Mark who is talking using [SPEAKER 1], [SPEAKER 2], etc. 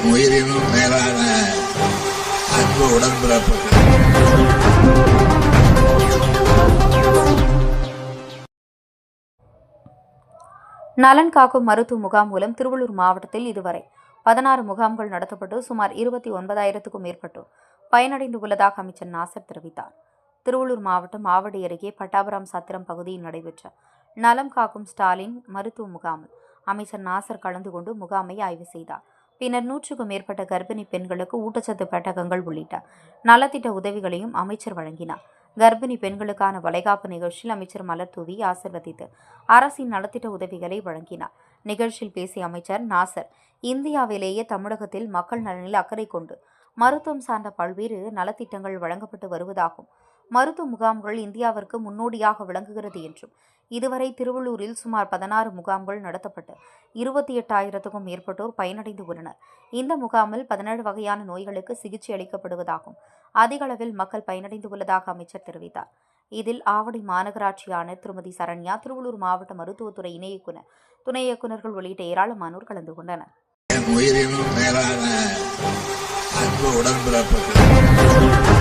[SPEAKER 1] என் உயிரினும் மேலான அன்பு உடன்பிறப்புகள்.
[SPEAKER 2] நலன் காக்கும் மருத்துவ முகாம் மூலம் திருவள்ளூர் மாவட்டத்தில் இதுவரை 16 முகாம்கள் நடத்தப்பட்டு சுமார் 29,000க்கும் மேற்பட்டோர் பயனடைந்து உள்ளதாக அமைச்சர் நாசர் தெரிவித்தார். திருவள்ளூர் மாவட்டம் ஆவடி அருகே பட்டாபுரம் சத்திரம் பகுதியில் நடைபெற்ற நலம் காக்கும் ஸ்டாலின் மருத்துவ முகாமில் அமைச்சர் நாசர் கலந்து கொண்டு முகாமை ஆய்வு செய்தார். பின்னர் 100க்கும் மேற்பட்ட கர்ப்பிணி பெண்களுக்கு ஊட்டச்சத்து பெட்டகங்கள் உள்ளிட்ட நலத்திட்ட உதவிகளையும் அமைச்சர் வழங்கினார். கர்ப்பிணி பெண்களுக்கான வளைகாப்பு நிகழ்ச்சியில் அமைச்சர் மலர் தூவி ஆசிர்வதித்து அரசின் நலத்திட்ட உதவிகளை வழங்கினார். நிகழ்ச்சியில் பேசிய அமைச்சர் நாசர், இந்தியாவிலேயே தமிழகத்தில் மக்கள் நலனில் அக்கறை கொண்டு மருத்துவம் சார்ந்த பல்வேறு நலத்திட்டங்கள் வழங்கப்பட்டு வருவதாகவும், மருத்துவ முகாம்கள் இந்தியாவிற்கு முன்னோடியாக விளங்குகிறது என்றும், இதுவரை திருவள்ளூரில் சுமார் 16 முகாம்கள் நடத்தப்பட்டு 28,000க்கும் மேற்பட்டோர் பயனடைந்து உள்ளனர். இந்த முகாமில் 17 வகையான நோய்களுக்கு சிகிச்சை அளிக்கப்படுவதாகவும், அதிக அளவில் மக்கள் பயனடைந்து உள்ளதாக அமைச்சர் தெரிவித்தார். இதில் ஆவடி மாநகராட்சி ஆணையர் திருமதி சரண்யா, திருவள்ளூர் மாவட்ட மருத்துவத்துறை இணை இயக்குநர், துணை இயக்குநர்கள் உள்ளிட்ட ஏராளமானோர் கலந்து கொண்டனர்.
[SPEAKER 1] என் உயிரினும் மேலான அன்பு உடன்பிறப்புகள்.